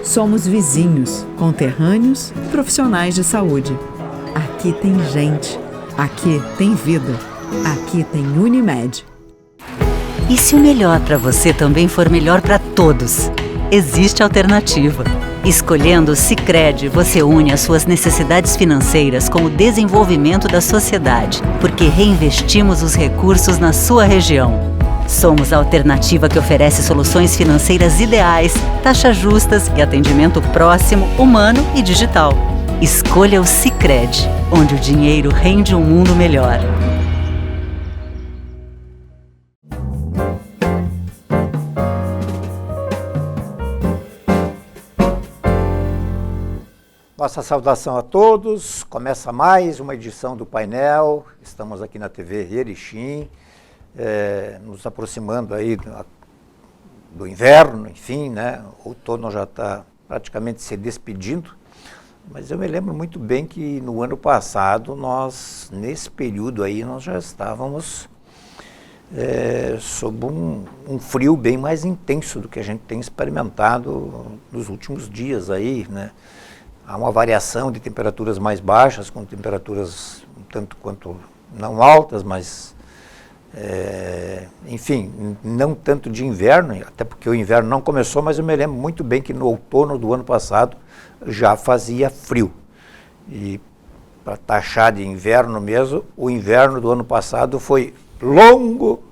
Somos vizinhos, conterrâneos e profissionais de saúde. Aqui tem gente. Aqui tem vida. Aqui tem Unimed. E se o melhor para você também for melhor para todos? Existe alternativa. Escolhendo o Sicredi, você une as suas necessidades financeiras com o desenvolvimento da sociedade, porque reinvestimos os recursos na sua região. Somos a alternativa que oferece soluções financeiras ideais, taxas justas e atendimento próximo, humano e digital. Escolha o Sicredi, onde o dinheiro rende um mundo melhor. Nossa saudação a todos. Começa mais uma edição do painel. Estamos aqui na TV Erechim, nos aproximando aí do inverno, enfim, né? O outono já está praticamente se despedindo. Mas eu me lembro muito bem que no ano passado, nesse período aí, nós já estávamos sob um frio bem mais intenso do que a gente tem experimentado nos últimos dias aí, né? Há uma variação de temperaturas mais baixas, com temperaturas um tanto quanto não altas, mas, enfim, não tanto de inverno, até porque o inverno não começou, mas eu me lembro muito bem que no outono do ano passado já fazia frio. E para taxar de inverno mesmo, o inverno do ano passado foi longo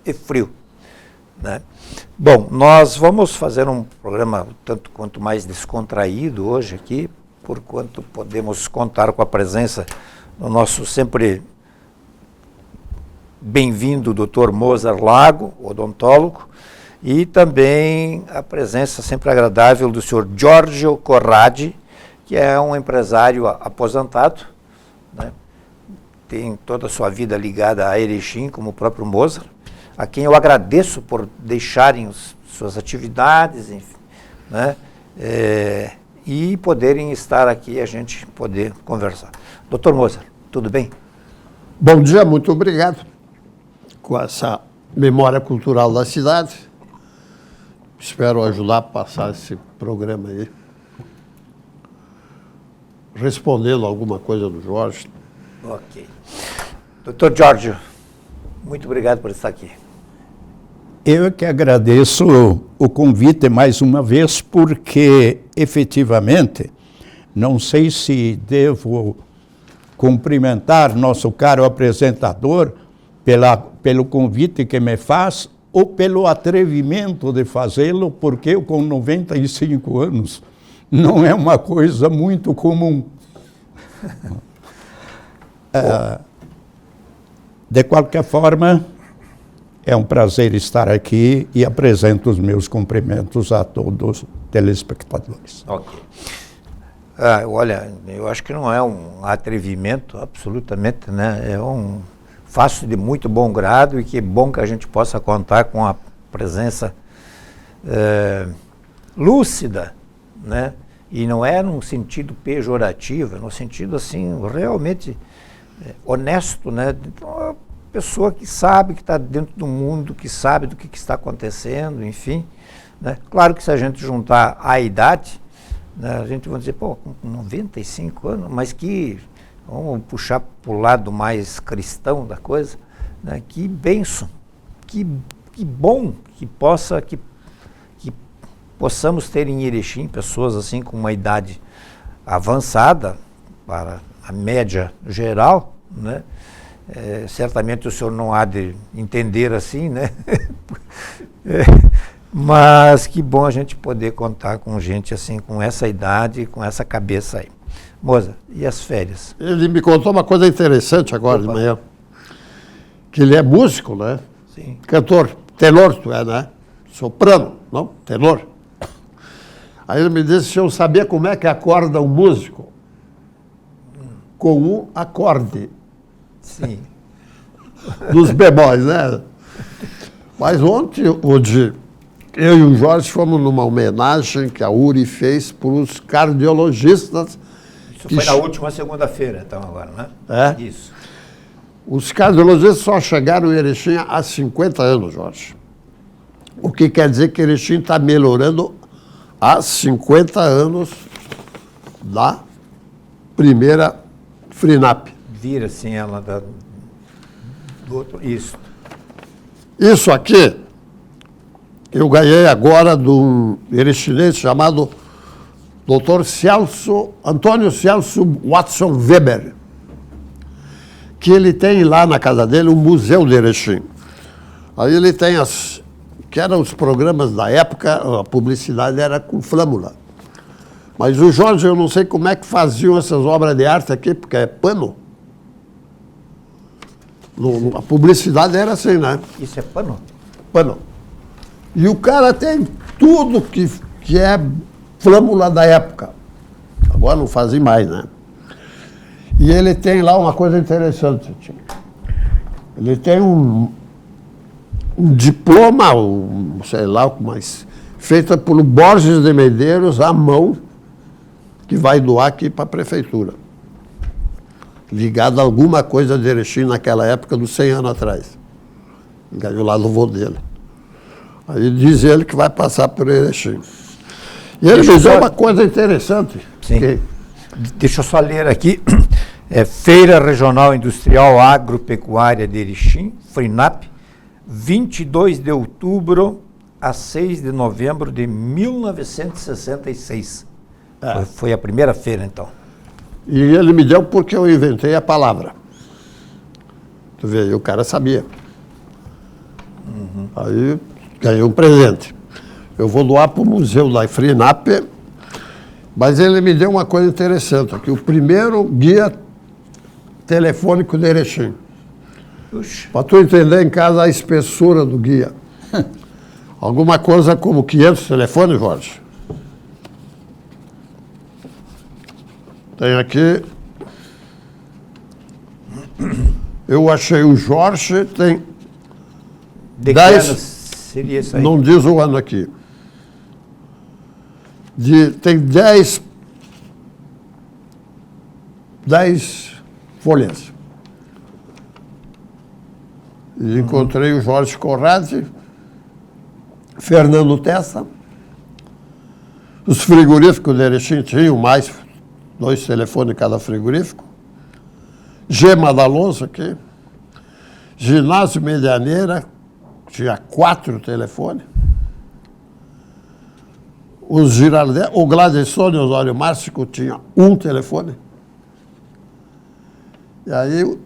e frio, né? Bom, nós vamos fazer um programa tanto quanto mais descontraído hoje aqui, por quanto podemos contar com a presença do nosso sempre bem-vindo Dr. Mozart Lago, odontólogo, e também a presença sempre agradável do Sr. Giorgio Corradi, que é um empresário aposentado, né? Tem toda a sua vida ligada a Erechim, como o próprio Mozart, a quem eu agradeço por deixarem suas atividades, enfim, né? E poderem estar aqui e a gente poder conversar. Dr. Mozart, tudo bem? Bom dia, muito obrigado. Com essa memória cultural da cidade, espero ajudar a passar esse programa aí, respondendo alguma coisa do Jorge. Ok. Dr. Giorgio, muito obrigado por estar aqui. Eu que agradeço o convite mais uma vez, porque efetivamente, não sei se devo cumprimentar nosso caro apresentador pelo convite que me faz ou pelo atrevimento de fazê-lo, porque eu com 95 anos não é uma coisa muito comum. De qualquer forma, é um prazer estar aqui e apresento os meus cumprimentos a todos os telespectadores. Ok. Olha, eu acho que não é um atrevimento, absolutamente, né? Faço de muito bom grado e que bom que a gente possa contar com a presença lúcida, né? E não é num sentido pejorativo, é no sentido, assim, realmente honesto, né? Uma pessoa que sabe que está dentro do mundo, que sabe do que está acontecendo, enfim, né? Claro que se a gente juntar a idade, né, a gente vai dizer, pô, com 95 anos, mas que, vamos puxar para o lado mais cristão da coisa, né? Que bênção, que bom que possamos ter em Erechim pessoas assim com uma idade avançada para a média geral, né? Certamente o senhor não há de entender assim, né? Mas que bom a gente poder contar com gente assim, com essa idade, com essa cabeça aí. Moza, e as férias? Ele me contou uma coisa interessante agora de manhã, que ele é músico, né? Sim. Cantor, tenor tu é, né? Soprano, não? Tenor. Aí ele me disse que eu sabia como é que acorda um músico. Com um acorde. Sim. Dos bemóis, né? Mas ontem, eu e o Jorge fomos numa homenagem que a URI fez para os cardiologistas. Isso foi na última segunda-feira, então, agora, né? É? Isso. Os cardiologistas só chegaram em Erechim há 50 anos, Jorge. O que quer dizer que Erechim está melhorando há 50 anos da primeira FRINAP. Vira assim ela do outro. Isso. Isso aqui eu ganhei agora de um erechinense chamado Dr. Antônio Celso Watson Weber, que ele tem lá na casa dele um museu de Erechim. Aí ele tem que eram os programas da época, a publicidade era com flâmula. Mas o Jorge, eu não sei como é que faziam essas obras de arte aqui, porque é pano. A publicidade era assim, né? Isso é pano? Pano. E o cara tem tudo que é flâmula da época. Agora não fazem mais, né? E ele tem lá uma coisa interessante, tio. Ele tem um diploma, sei lá, mas feita por Borges de Medeiros à mão, que vai doar aqui para a prefeitura. Ligado a alguma coisa de Erechim naquela época, dos 100 anos atrás. Ganhou lá do vô dele. Aí diz ele que vai passar por Erechim. E ele me deu uma coisa interessante. Sim. Deixa eu só ler aqui. Feira Regional Industrial Agropecuária de Erechim, FRINAP, 22 de outubro a 6 de novembro de 1966. Foi a primeira feira, então. E ele me deu porque eu inventei a palavra. Tu vê, o cara sabia. Aí ganhei um presente. Eu vou doar para o museu da FRINAP, mas ele me deu uma coisa interessante, que o primeiro guia telefônico de Erechim. Para tu entender em casa a espessura do guia. Alguma coisa como 500 telefones, Jorge. Tem aqui. Eu achei o Jorge, tem De 10. que ano seria isso aí? Não diz o ano aqui. Tem 10 folhas. E encontrei o Jorge Corradi, Fernando Testa. Os frigoríficos de Erechim tinham mais 2 telefones em cada frigorífico. Gema da Lousa aqui. Ginásio Medianeira, tinha 4 telefones. Os Girardet, o Gladstone Osório Márcio tinha 1 telefone. E aí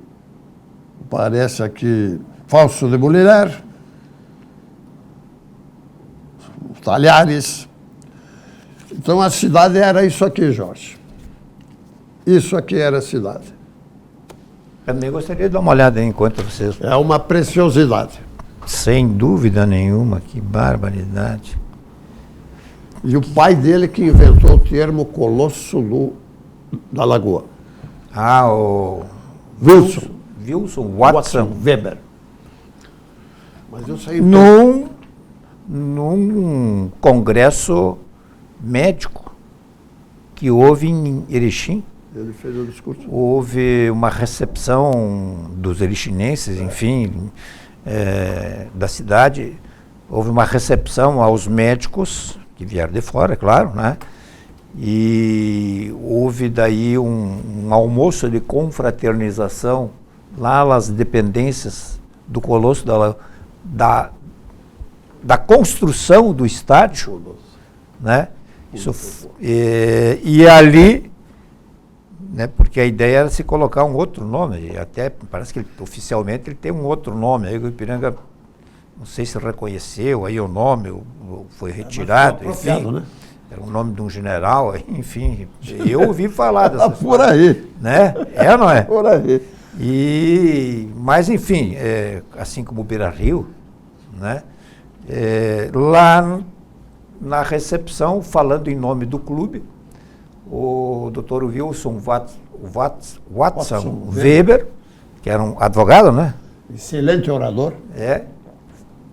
parece aqui Fausto de Mulher, Talhares. Então a cidade era isso aqui, Jorge. Isso aqui era a cidade. Também gostaria de dar uma olhada aí enquanto vocês... É uma preciosidade. Sem dúvida nenhuma, que barbaridade. E o pai dele que inventou o termo Colosso da Lagoa. Ah, o... Wilson Watson Weber. Mas eu sei... Num congresso médico que houve em Erechim, Ele fez o discurso. houve uma recepção dos erichinenses, enfim, da cidade. Houve uma recepção aos médicos, que vieram de fora, é claro, né? E houve daí um almoço de confraternização lá nas dependências do Colosso da construção do estádio, né? E ali, né, porque a ideia era se colocar um outro nome, e até parece que oficialmente ele tem um outro nome, aí o Ipiranga, não sei se reconheceu aí o nome, ou foi retirado, enfim, né? era o nome de um general, enfim, eu ouvi falar dessa Por aí. né? É ou não é? Por aí. Mas enfim, assim como o Beira-Rio, né? Lá na recepção, falando em nome do clube, o Dr. Wilson Watson Weber, que era um advogado, né? Excelente orador.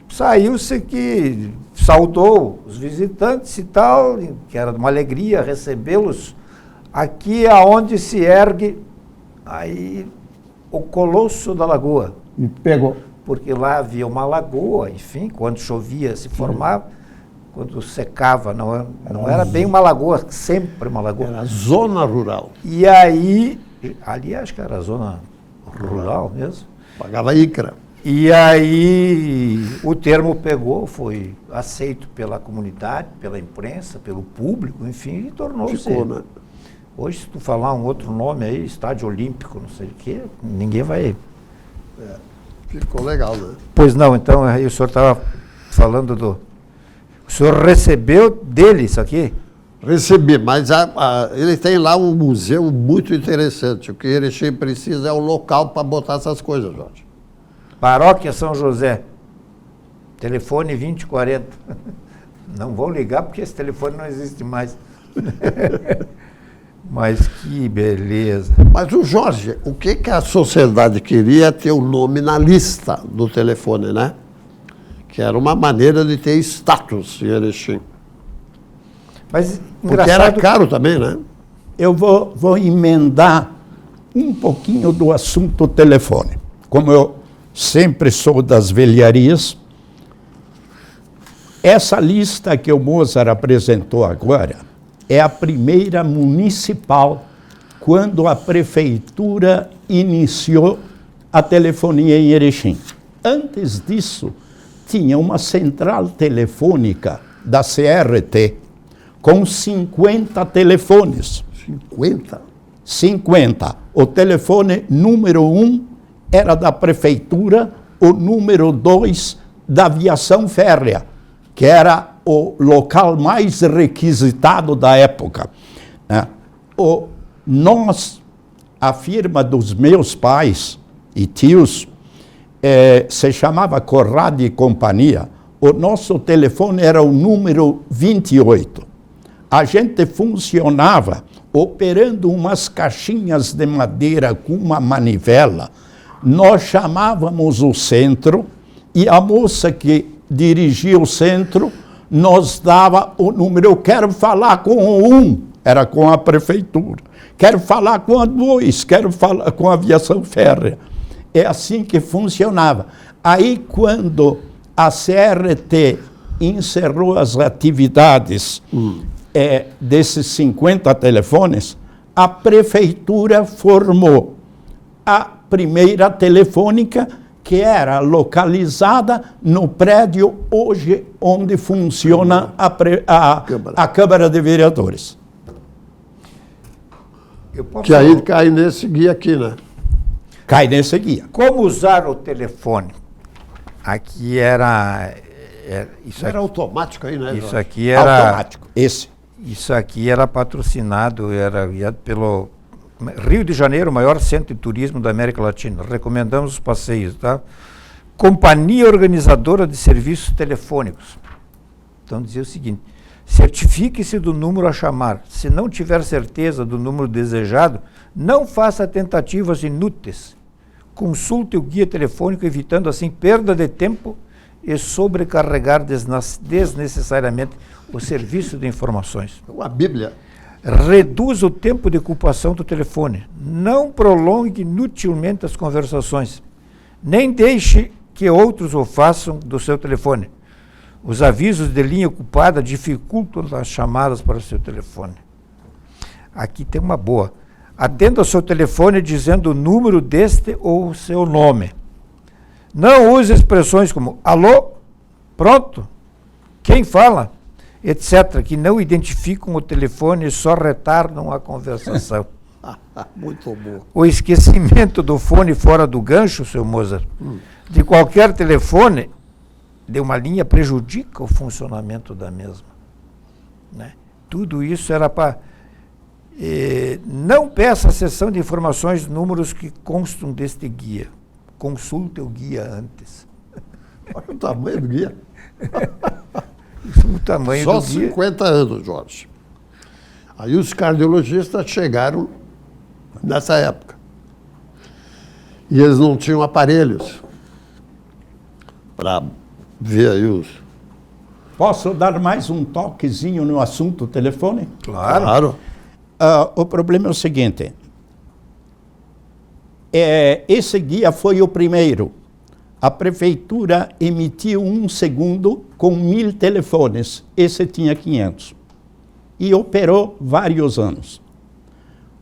Saiu-se que saudou os visitantes e tal, que era uma alegria recebê-los aqui aonde se ergue aí o Colosso da Lagoa. E pegou. Porque lá havia uma lagoa, enfim, quando chovia se formava, quando secava, não era bem uma lagoa, sempre uma lagoa. Era zona rural. E aí, ali acho que era a zona rural mesmo. Pagava ICRA. E aí o termo pegou, foi aceito pela comunidade, pela imprensa, pelo público, enfim, e tornou-se. Ficou, né? Hoje, se tu falar um outro nome aí, Estádio Olímpico, não sei o quê, ninguém vai... Ficou legal, né? Pois não, então aí o senhor estava falando do... O senhor recebeu dele isso aqui? Recebi, mas ele tem lá um museu muito interessante. O que Erechim precisa é um local para botar essas coisas, Jorge. Paróquia São José. Telefone 2040. Não vão ligar porque esse telefone não existe mais. Mas que beleza. Mas o Jorge, o que a sociedade queria é ter o nome na lista do telefone, né? Que era uma maneira de ter status em Erechim. Mas Porque era caro também, né? Eu vou emendar um pouquinho do assunto telefone. Como eu sempre sou das velharias, essa lista que o Mozart apresentou agora é a primeira municipal quando a prefeitura iniciou a telefonia em Erechim. Antes disso, tinha uma central telefônica da CRT com 50 telefones. 50? 50. O telefone número 1 era da prefeitura, o número 2 da aviação férrea, que era o local mais requisitado da época. A firma dos meus pais e tios se chamava Corrado e Companhia. O nosso telefone era o número 28. A gente funcionava operando umas caixinhas de madeira com uma manivela. Nós chamávamos o centro e a moça que dirigia o centro nos dava o número. Eu quero falar com o 1, era com a prefeitura. Quero falar com a 2, quero falar com a aviação férrea. É assim que funcionava. Aí, quando a CRT encerrou as atividades desses 50 telefones, a prefeitura formou a primeira telefônica, que era localizada no prédio hoje onde funciona a Câmara de Vereadores. Que aí cai nesse guia aqui, né? Cai nesse guia. Como usar o telefone? Aqui era isso Era aqui, automático aí, né? isso aqui era Automático, esse. Isso aqui era patrocinado, era guiado pelo Rio de Janeiro, o maior centro de turismo da América Latina. Recomendamos os passeios, tá? Companhia Organizadora de Serviços Telefônicos. Então dizia o seguinte: certifique-se do número a chamar. Se não tiver certeza do número desejado, não faça tentativas inúteis. Consulte o guia telefônico, evitando assim perda de tempo e sobrecarregar desnecessariamente o serviço de informações. Uma Bíblia. Reduza o tempo de ocupação do telefone. Não prolongue inutilmente as conversações. Nem deixe que outros o façam do seu telefone. Os avisos de linha ocupada dificultam as chamadas para o seu telefone. Aqui tem uma boa. Atenda ao seu telefone dizendo o número deste ou o seu nome. Não use expressões como alô, pronto, quem fala, etc., que não identificam o telefone e só retardam a conversação. Muito bom. O esquecimento do fone fora do gancho, seu Mozart, de qualquer telefone de uma linha prejudica o funcionamento da mesma. Né? Tudo isso era para... não peça a sessão de informações números que constam deste guia. Consulte o guia antes. Olha o tamanho do guia. O tamanho Só do guia. 50 anos, Jorge. Aí os cardiologistas chegaram nessa época. E eles não tinham aparelhos para ver aí os... Posso dar mais um toquezinho no assunto telefone? Claro. O problema é o seguinte. Esse guia foi o primeiro. a prefeitura emitiu um segundo com 1000 telefones. Esse tinha 500. E operou vários anos.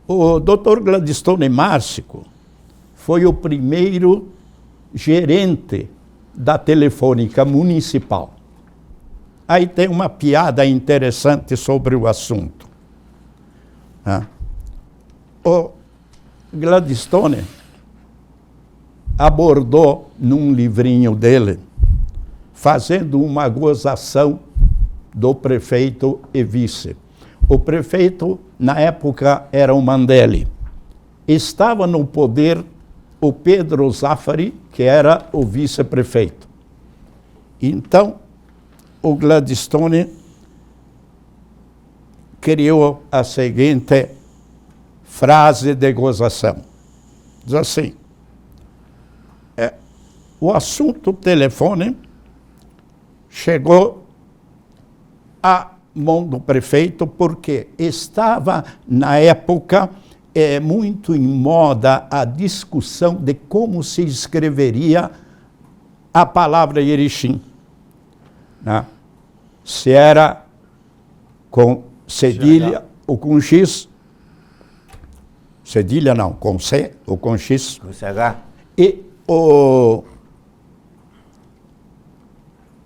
O Dr. Gladstone Márcico foi o primeiro gerente da Telefônica Municipal. Aí tem uma piada interessante sobre o assunto. O Gladstone abordou num livrinho dele, fazendo uma gozação do prefeito e vice. O prefeito, na época, era o Mandelli. Estava no poder o Pedro Zafari, que era o vice-prefeito. Então, o Gladstone criou a seguinte frase de gozação. Diz assim: o assunto telefone chegou à mão do prefeito porque estava, na época, muito em moda a discussão de como se escreveria a palavra Erechim. Né? Se era com cedilha ou com X. Cedilha não, com C ou com X. Com CH. E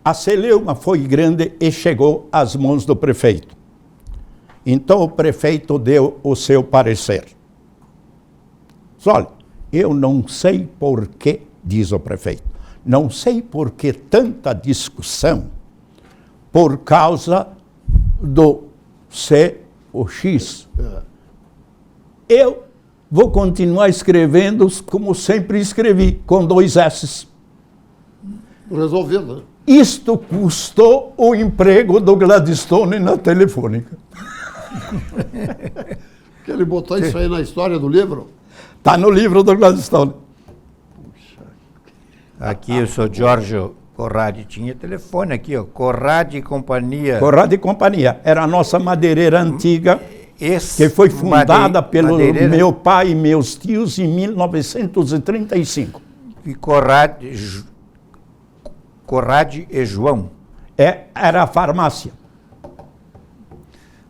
a celeuma foi grande e chegou às mãos do prefeito. Então o prefeito deu o seu parecer. Olha, eu não sei por que, diz o prefeito, não sei por que tanta discussão por causa do C ou X. Eu vou continuar escrevendo como sempre escrevi, com 2 S. Resolvido, né? Isto custou o emprego do Gladstone na Telefônica. Que ele botou isso aí na história do livro? Está no livro do Gladstone. Aqui o senhor Giorgio Corradi tinha telefone aqui, ó, Corradi e Companhia. Corradi e Companhia. Era a nossa madeireira antiga, que foi fundada pelo meu pai e meus tios em 1935. E Corradi e João. Era a farmácia.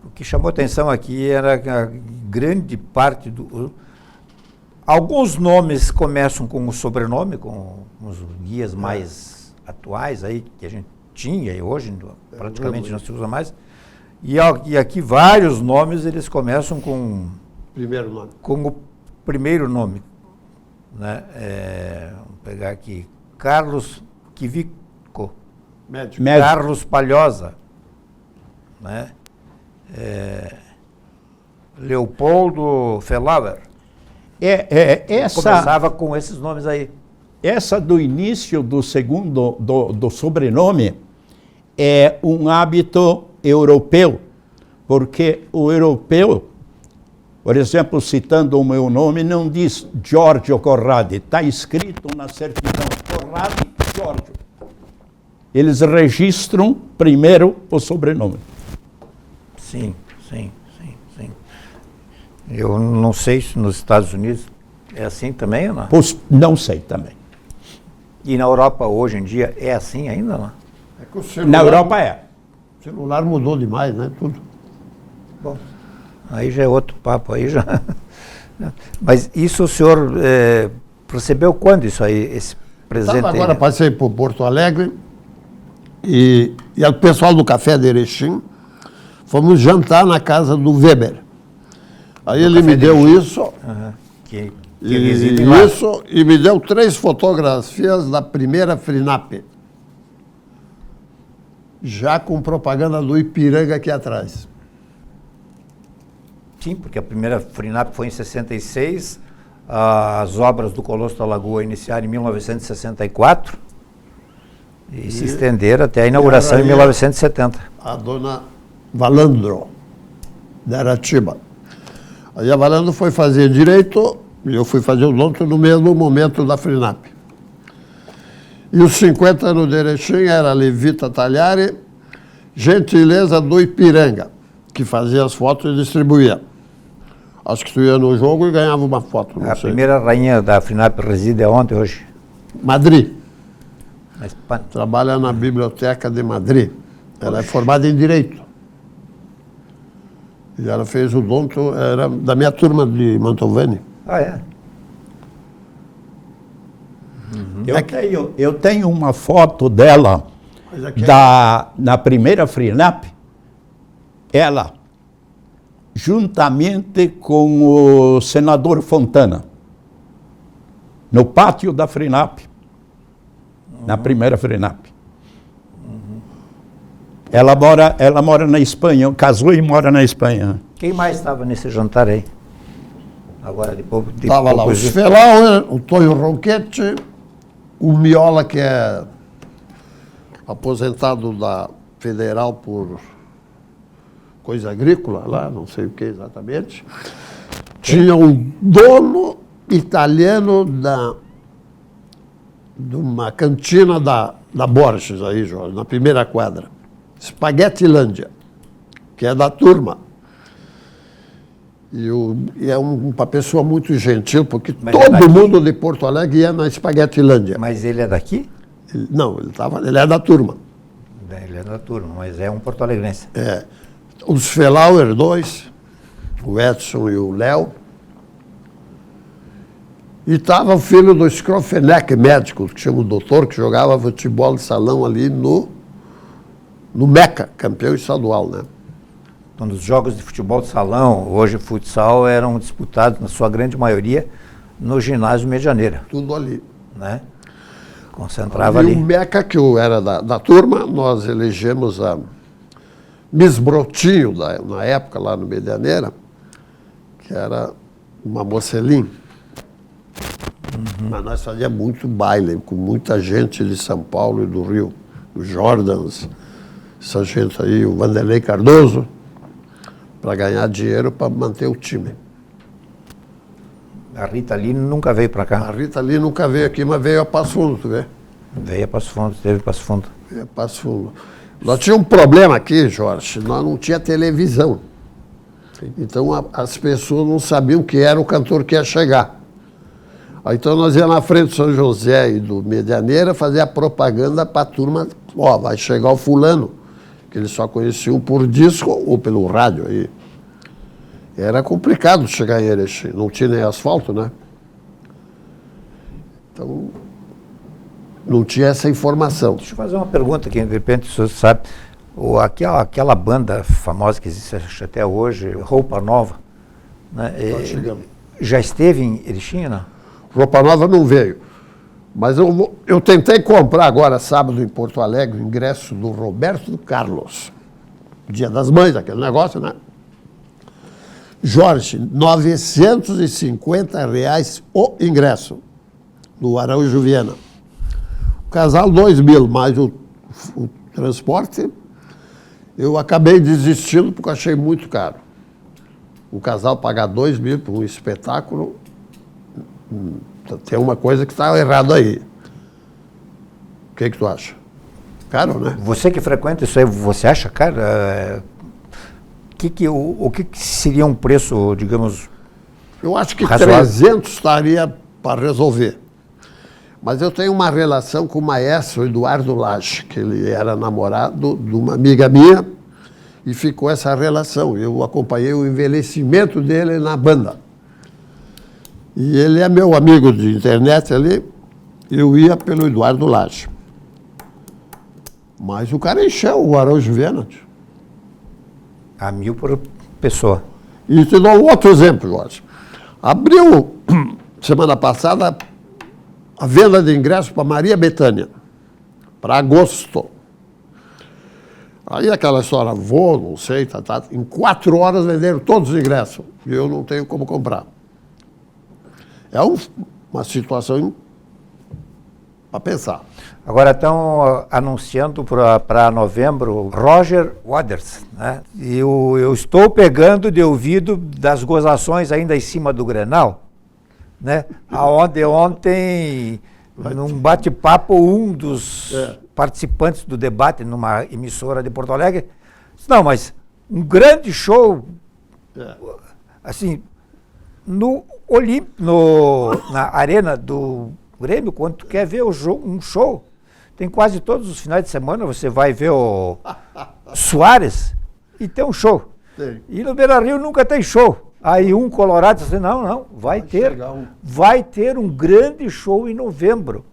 O que chamou atenção aqui era a grande parte do... Alguns nomes começam com o sobrenome, com os guias mais atuais aí, que a gente tinha e hoje praticamente não se usa mais. E aqui vários nomes eles começam com... Primeiro nome. Com o primeiro nome. Né? Vamos pegar aqui. Carlos Kivico. Médico. Carlos Palhosa. Né? Leopoldo Felauer. Começava com esses nomes aí. Essa do início do segundo, do sobrenome, é um hábito europeu, porque o europeu, por exemplo, citando o meu nome, não diz Giorgio Corradi, está escrito na certidão Corradi Giorgio. Eles registram primeiro o sobrenome. Sim. Eu não sei se nos Estados Unidos é assim também ou não? Não sei também. E na Europa hoje em dia é assim ainda, não? É que o celular, na Europa é. O celular mudou demais, né? Tudo. Bom, aí já é outro papo, aí já... Mas isso o senhor percebeu quando isso aí, esse presente? Agora passei por Porto Alegre e o pessoal do Café de Erechim, fomos jantar na casa do Weber. Aí ele me deu isso, e me deu 3 fotografias da primeira FRINAP. Já com propaganda do Ipiranga aqui atrás. Sim, porque a primeira FRINAP foi em 66, as obras do Colosso da Lagoa iniciaram em 1964 e se estenderam até a inauguração em 1970. A dona Valandro, da Aratiba. Aí a Valandro foi fazer direito e eu fui fazer odonto no mesmo momento da FRINAP. E os 50 anos de Erechim era Levita Talhari, gentileza do Ipiranga, que fazia as fotos e distribuía. Acho que tu ia no jogo e ganhava uma foto. A primeira rainha da FRINAP reside aonde hoje? Madrid. trabalha na Biblioteca de Madrid. Ela é formada em Direito. E ela fez o odonto, era da minha turma de Mantovani. Ah, é? Eu tenho uma foto dela na primeira FRINAP, ela, juntamente com o senador Fontana, no pátio da FRINAP, na primeira FRINAP. Ela mora na Espanha, casou e mora na Espanha. Quem mais estava nesse jantar aí? Agora, Estava lá o Sfelauer, o Tonho Ronchetti, o Miola, que é aposentado da Federal por coisa agrícola lá, não sei o que exatamente. Tinha um dono italiano de uma cantina da Borges aí, Jorge, na primeira quadra. Spaghettilândia, que é da turma. E é uma pessoa muito gentil, porque todo mundo de Porto Alegre ia na Spaghettilândia. Mas ele é daqui? Não, ele é da turma. Ele é da turma, mas é um porto-alegrense. É. Os Felauer, dois, o Edson e o Léo. E estava o filho do Skrofenek, médico, que chama o doutor, que jogava futebol de salão ali no Meca, campeão estadual, né? Então, os jogos de futebol de salão, hoje futsal, eram disputados, na sua grande maioria, no ginásio Medianeira. Tudo ali. Né? Concentrava ali. E o Meca, que eu era da turma, nós elegemos a Miss Brotinho, na época, lá no Medianeira, que era uma mocelim. Mas nós fazíamos muito baile, com muita gente de São Paulo e do Rio. Os Jordans, essa gente aí, o Vanderlei Cardoso, para ganhar dinheiro para manter o time. A Rita Lee nunca veio para cá? A Rita Lee nunca veio aqui, mas veio a Passo Fundo, tu vê? Veio a Passo Fundo, esteve em Passo Fundo. Veio a Passo Fundo. Nós tínhamos um problema aqui, Jorge, nós não tinha televisão. Então as pessoas não sabiam que era o cantor que ia chegar. Aí, então nós íamos na frente do São José e do Medianeira fazer a propaganda para a turma, ó, vai chegar o fulano, que eles só conheciam por disco ou pelo rádio aí. Era complicado chegar em Erechim, não tinha nem asfalto, né? Então, não tinha essa informação. Deixa eu fazer uma pergunta que, de repente, o senhor sabe. Aquela banda famosa que existe até hoje, Roupa Nova, né? Já esteve em Erechim, não? Roupa Nova não veio. Mas eu tentei comprar agora, sábado, em Porto Alegre, o ingresso do Roberto Carlos. Dia das Mães, aquele negócio, né? Jorge, R$950 o ingresso, no Araújo Viana. O casal, 2.000, mais o transporte. Eu acabei desistindo porque achei muito caro. O casal pagar 2.000 por um espetáculo, tem uma coisa que está errado aí. O que tu acha? Caro, né? Você que frequenta isso aí, você acha caro? O que seria um preço, digamos, eu acho que razoável? 300 estaria para resolver. Mas eu tenho uma relação com o maestro Eduardo Lage, que ele era namorado de uma amiga minha, e ficou essa relação. Eu acompanhei o envelhecimento dele na banda. E ele é meu amigo de internet ali, eu ia pelo Eduardo Lage. Mas o cara encheu o Araújo Viana. A 1.000 por pessoa. E te dou um outro exemplo, Jorge. Abriu, semana passada, a venda de ingressos para Maria Bethânia, para agosto. Aí aquela história, não sei, em 4 horas venderam todos os ingressos. E eu não tenho como comprar. É uma situação para pensar. Agora estão anunciando para novembro Roger Waters, né? E eu estou pegando de ouvido das gozações ainda em cima do Grenal, né? Aonde ontem, num bate-papo, um dos participantes do debate numa emissora de Porto Alegre disse, não, mas um grande show, assim, na arena do Grêmio, quando tu quer ver um show, tem quase todos os finais de semana, você vai ver o Soares e tem um show. Sim. E no Beira-Rio nunca tem show. Aí um colorado disse, não, vai ter um grande show em novembro.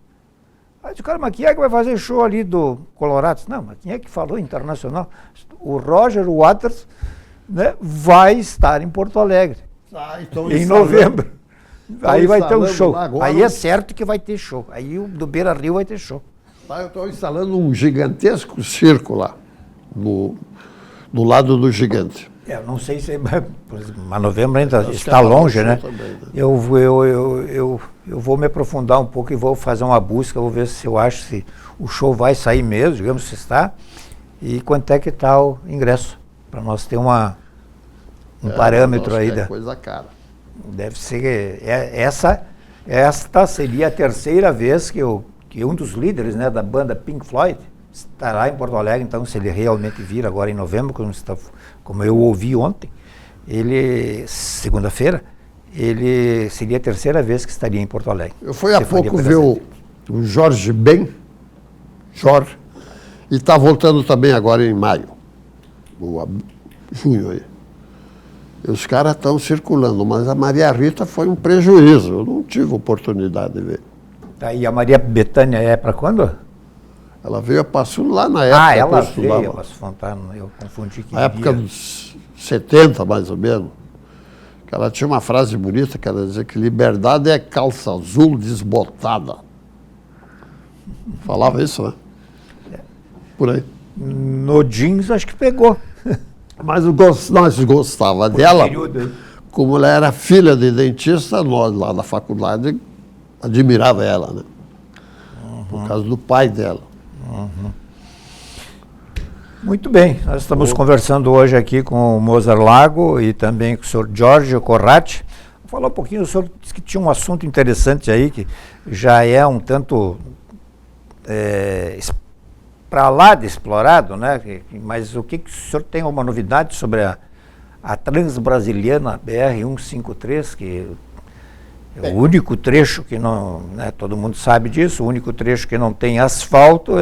Aí eu disse, cara, mas quem é que vai fazer show ali do Colorado? Disse, não, mas quem é que falou internacional? O Roger Waters, né, vai estar em Porto Alegre em novembro. Aí vai ter um show. Aí é certo que vai ter show. Aí o do Beira-Rio vai ter show. Eu estou instalando um gigantesco circo lá, do lado do gigante. Eu não sei se, mas novembro ainda está longe, né? Também, né? Eu vou me aprofundar um pouco e vou fazer uma busca, vou ver se eu acho se o show vai sair mesmo, digamos se está, e quanto é que está o ingresso, para nós ter um parâmetro aí. É coisa cara. Deve ser, esta seria a terceira vez que um dos líderes, né, da banda Pink Floyd estará em Porto Alegre, então se ele realmente vir agora em novembro, como eu ouvi ontem, segunda-feira, ele seria a terceira vez que estaria em Porto Alegre. Eu fui há pouco ver o Jorge Ben, e está voltando também agora em maio, junho aí. E os caras estão circulando, mas a Maria Rita foi um prejuízo, eu não tive oportunidade de ver. Tá, e a Maria Bethânia é para quando? Ela veio a Passo lá na época. Ah, ela veio a Passo Fontana, eu confundi que na época dos 70, mais ou menos. Que ela tinha uma frase bonita, que ela dizia que liberdade é calça azul desbotada. Falava isso, né? Por aí. No jeans acho que pegou. Mas nós gostava dela, como ela era filha de dentista, nós lá da faculdade admirava ela, né? Por causa do pai dela. Muito bem, nós estamos conversando hoje aqui com o Moser Lago e também com o senhor Jorge Corrati. Vou falar um pouquinho, o senhor disse que tinha um assunto interessante aí, que já é um tanto para lá de explorado, né? Mas o que o senhor tem uma novidade sobre a Transbrasiliana BR-153, que é o único trecho que não, né, todo mundo sabe disso, o único trecho que não tem asfalto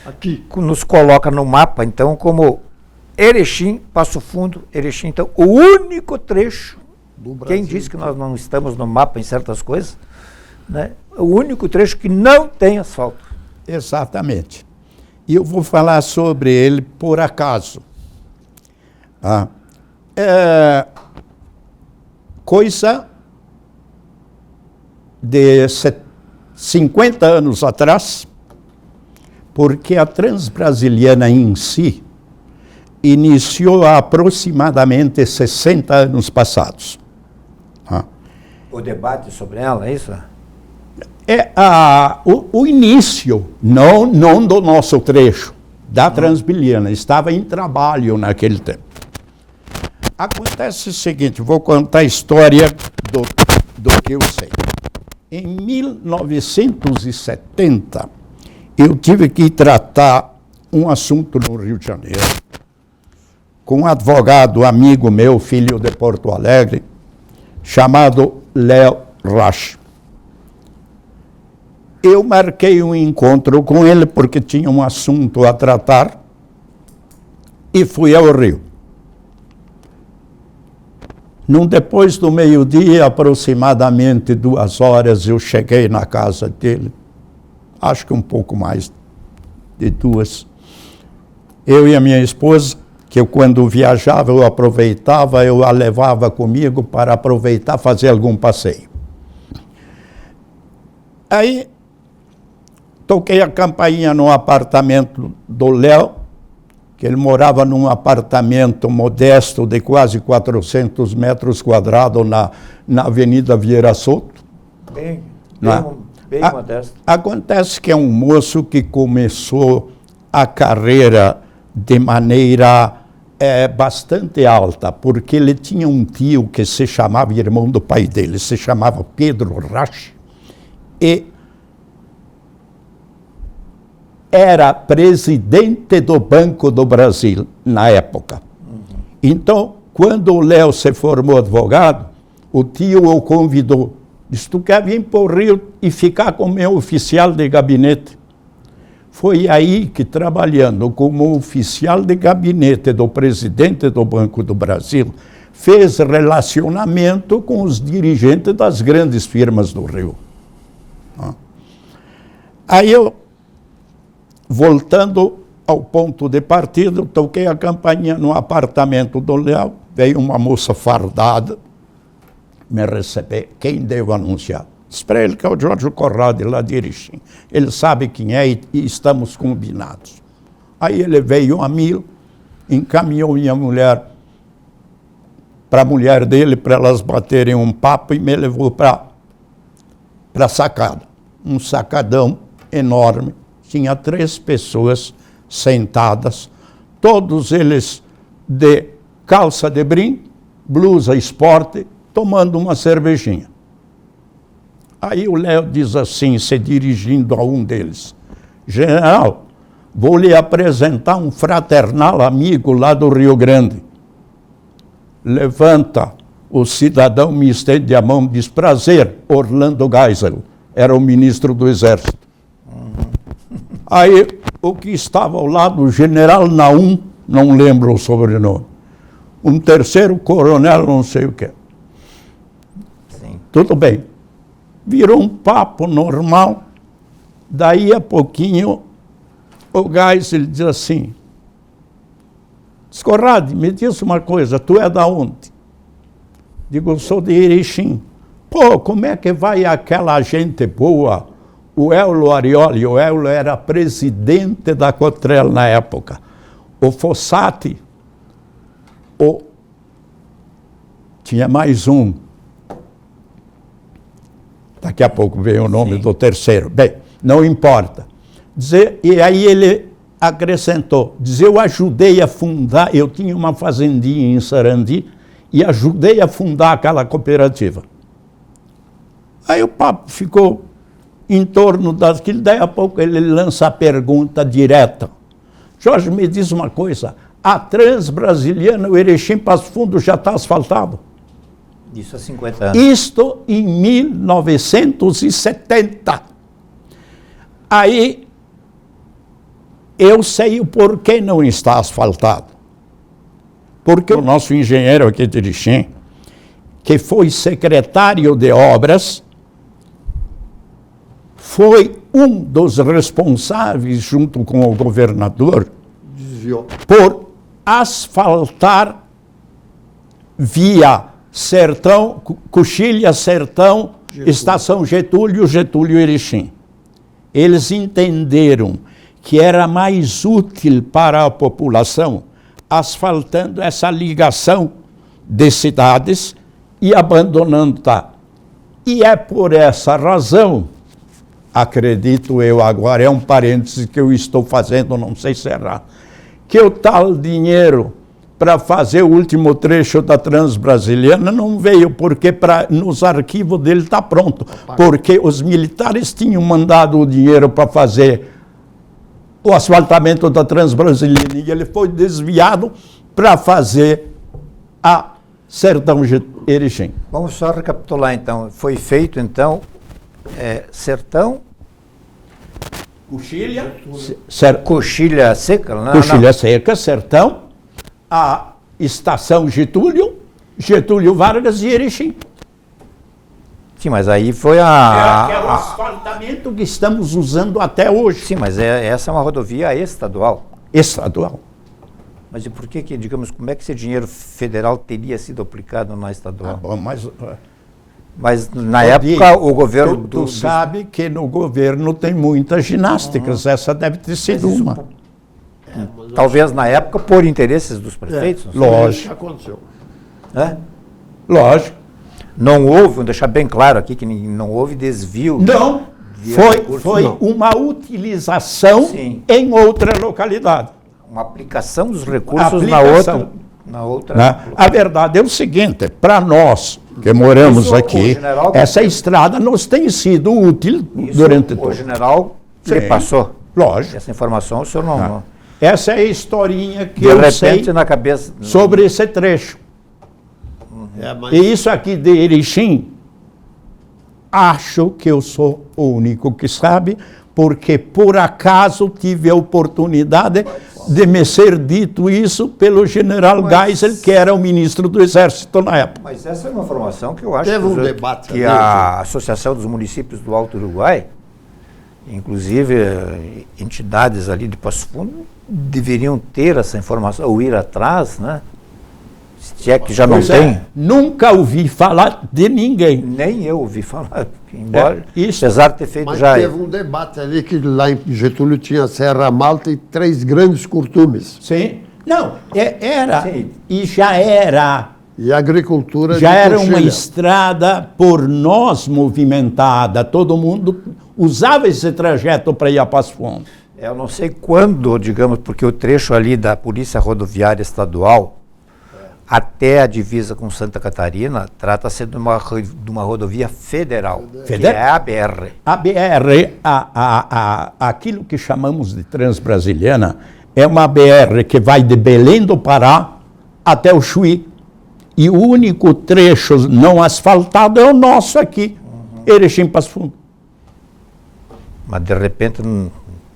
aqui. Nos coloca no mapa, então, como Erechim, Passo Fundo, Erechim, então, o único trecho, quem disse que nós não estamos no mapa em certas coisas, né, o único trecho que não tem asfalto. Exatamente. E eu vou falar sobre ele por acaso. Coisa de 50 anos atrás, porque a Transbrasiliana em si iniciou há aproximadamente 60 anos passados. O debate sobre ela, é isso? O início, não do nosso trecho, da Transbrasiliana, estava em trabalho naquele tempo. Acontece o seguinte, vou contar a história do que eu sei. Em 1970, eu tive que tratar um assunto no Rio de Janeiro com um advogado amigo meu, filho de Porto Alegre, chamado Léo Rasch. Eu marquei um encontro com ele porque tinha um assunto a tratar e fui ao Rio. Depois do meio-dia, aproximadamente 2 horas, eu cheguei na casa dele, acho que um pouco mais de 2. Eu e a minha esposa, que eu quando viajava, eu aproveitava, eu a levava comigo para aproveitar, fazer algum passeio. Aí, toquei a campainha no apartamento do Léo, que ele morava num apartamento modesto de quase 400 metros quadrados na Avenida Vieira Soto. Bem modesto. Acontece que é um moço que começou a carreira de maneira bastante alta, porque ele tinha um tio que se chamava, irmão do pai dele, se chamava Pedro Rasch, e era presidente do Banco do Brasil na época. Então, quando o Léo se formou advogado, o tio o convidou. Disse, tu quer vir para o Rio e ficar com o meu oficial de gabinete? Foi aí que, trabalhando como oficial de gabinete do presidente do Banco do Brasil, fez relacionamento com os dirigentes das grandes firmas do Rio. Aí eu, voltando ao ponto de partida, eu toquei a campainha no apartamento do Léo, veio uma moça fardada me receber. Quem deu anunciar? Disse para ele que é o Jorge Corrado, lá de Erechim. Ele sabe quem é e estamos combinados. Aí ele veio a mim, encaminhou minha mulher para a mulher dele, para elas baterem um papo, e me levou para a sacada. Um sacadão enorme. Tinha 3 pessoas sentadas, todos eles de calça de brim, blusa esporte, tomando uma cervejinha. Aí o Léo diz assim, se dirigindo a um deles: general, vou lhe apresentar um fraternal amigo lá do Rio Grande. Levanta o cidadão, me estende a mão, diz: prazer, Orlando Geisel, era o ministro do Exército. Aí o que estava ao lado, o general Naum, não lembro o sobrenome, um terceiro coronel, não sei o que. Sim. Tudo bem. Virou um papo normal. Daí a pouquinho, o Geisel diz assim: Corrado, me diz uma coisa, tu é da onde? Digo, eu sou de Erechim. Pô, como é que vai aquela gente boa? O Eulo Arioli, o Eulo era presidente da Cotrel na época. O Fossati, tinha mais um. Daqui a pouco veio o nome do terceiro. Bem, não importa. E aí ele acrescentou, eu ajudei a fundar, eu tinha uma fazendinha em Sarandi, e ajudei a fundar aquela cooperativa. Aí o papo ficou em torno daquilo, daí a pouco ele lança a pergunta direta. Jorge, me diz uma coisa, a Transbrasiliana, o Erechim Passo Fundo já está asfaltado? Isso há 50 anos. Isto em 1970. Aí eu sei o porquê não está asfaltado. Porque o nosso engenheiro aqui de Erechim, que foi secretário de obras, foi um dos responsáveis, junto com o governador, Desviou. por asfaltar via Sertão, Coxilha, Sertão, Getúlio. Estação Getúlio, Getúlio Erechim. Eles entenderam que era mais útil para a população asfaltando essa ligação de cidades e abandonando, tá? E é por essa razão, acredito eu, agora é um parêntese que eu estou fazendo, não sei se errar, que o tal dinheiro para fazer o último trecho da Transbrasiliana não veio, porque nos arquivos dele está pronto. Porque os militares tinham mandado o dinheiro para fazer o asfaltamento da Transbrasiliana e ele foi desviado para fazer a Sertão Erechim. Vamos só recapitular então. Foi feito então Sertão, Coxilha, Coxilha Seca, não, Coxilha Seca, Sertão, a Estação Getúlio, Getúlio Vargas e Erechim. Sim, mas aí foi Que é o asfaltamento que estamos usando até hoje. Sim, mas essa é uma rodovia estadual. Estadual. Mas e por que, digamos, como é que esse dinheiro federal teria sido aplicado na estadual? Bom, mas na época o governo... Tu sabe que no governo tem muitas ginásticas, essa deve ter sido uma. Talvez na época por interesses dos prefeitos. Lógico. Aconteceu. Lógico. Não houve, vamos deixar bem claro aqui que não houve desvio. Não, foi uma utilização em outra localidade. Uma aplicação dos recursos na outra. A verdade é o seguinte, para nós que moramos aqui, essa estrada nos tem sido útil durante todo. O general lhe passou. Lógico. Essa informação o senhor não... Essa é a historinha que de eu repente, sei na cabeça... sobre esse trecho. E isso aqui de Erechim, acho que eu sou o único que sabe, porque por acaso tive a oportunidade de me ser dito isso pelo general Geisel, que era o ministro do Exército na época. Mas essa é uma informação que eu acho Teve um debate que a Associação dos Municípios do Alto Uruguai, inclusive entidades ali de Passo Fundo, deveriam ter essa informação, ou ir atrás, né? Se é que já não tem. Nunca ouvi falar de ninguém. Nem eu ouvi falar, embora, isso. apesar de ter feito Mas já... teve um debate ali que lá em Getúlio tinha Serra Malta e 3 grandes curtumes. Sim. Não, era. Sim. E já era. E a agricultura Já de era uma coxilha. estrada por nós movimentada. Todo mundo usava esse trajeto para ir a Passo Fundo. Eu não sei quando, digamos, porque o trecho ali da Polícia Rodoviária Estadual até a divisa com Santa Catarina trata-se de uma rodovia federal, que é a BR. A BR, aquilo que chamamos de Transbrasiliana, é uma BR que vai de Belém do Pará até o Chuí. E o único trecho não asfaltado é o nosso aqui, Erechim Passo Fundo. Mas de repente,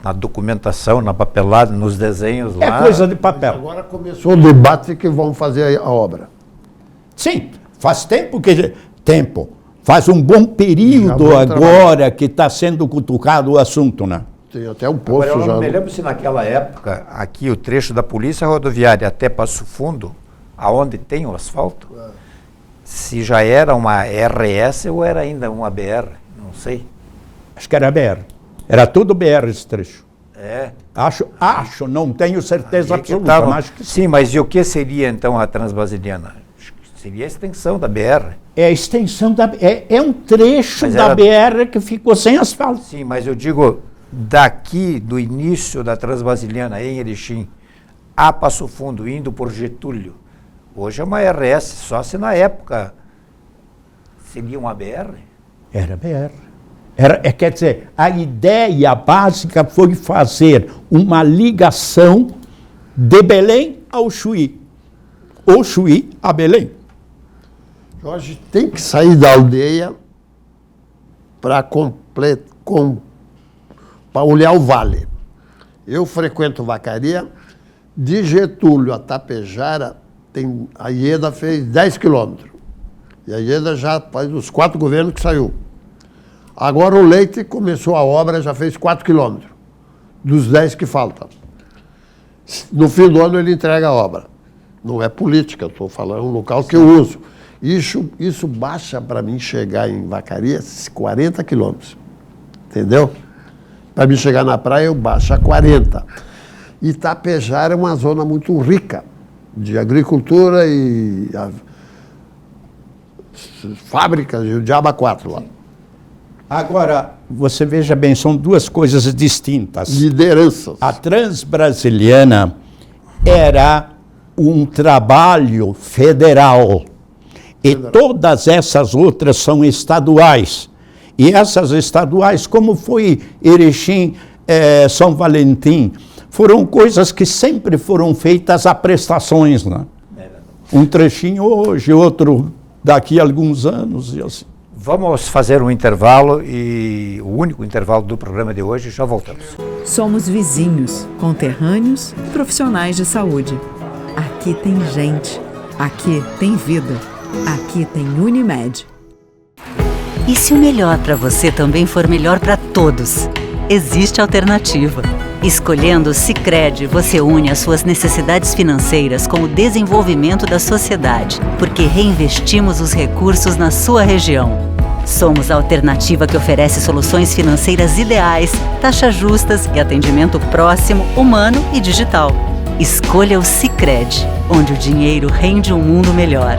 na documentação, na papelada, nos desenhos lá... É coisa de papel. Agora começou o debate que vão fazer a obra. Sim, faz tempo que... Faz um bom Já período vão agora que está sendo cutucado o assunto, né? Tem até um Agora, poço eu já. não me lembro se naquela época, aqui o trecho da Polícia Rodoviária até Passo Fundo, aonde tem o asfalto, se já era uma RS ou era ainda uma BR, não sei. Acho que era BR. Era tudo BR esse trecho. É. Acho, não tenho certeza Aí que absoluta, tava- mas acho que Sim, mas e o que seria então a Transbrasiliana? Acho que seria a extensão da BR. é a extensão da... É um trecho Mas da era- BR que ficou sem asfalto. Sim, mas eu digo, daqui, do início da Transbrasiliana em Erechim, a Passo Fundo, indo por Getúlio, hoje é uma RS, só se na época seria uma BR. Era BR. Quer dizer, a ideia básica foi fazer uma ligação de Belém ao Chuí. Ou Chuí a Belém. Jorge tem que sair da aldeia para olhar o vale. Eu frequento Vacaria, de Getúlio a Tapejara, a Ieda fez 10 quilômetros. E a Ieda já faz os 4 governos que saiu. Agora o Leite começou a obra, já fez 4 quilômetros, dos 10 que faltam. No fim do ano ele entrega a obra. Não é política, eu estou falando, é um local que eu uso. Isso baixa para mim chegar em Vacaria 40 quilômetros. Entendeu? Para mim chegar na praia eu baixo a 40. Itapejara é uma zona muito rica de agricultura e fábricas de diaba 4 lá. Agora, você veja bem, são duas coisas distintas. Lideranças. A Transbrasiliana era um trabalho federal. E todas essas outras são estaduais. E essas estaduais, como foi Erechim, São Valentim, foram coisas que sempre foram feitas a prestações, né? Um trechinho hoje, outro daqui a alguns anos e assim. Vamos fazer um intervalo e o único intervalo do programa de hoje, já voltamos. Somos vizinhos, conterrâneos, profissionais de saúde. Aqui tem gente, aqui tem vida, aqui tem Unimed. E se o melhor para você também for melhor para todos? Existe alternativa. Escolhendo o Sicredi, você une as suas necessidades financeiras com o desenvolvimento da sociedade, porque reinvestimos os recursos na sua região. Somos a alternativa que oferece soluções financeiras ideais, taxas justas e atendimento próximo, humano e digital. Escolha o Sicredi, onde o dinheiro rende um mundo melhor.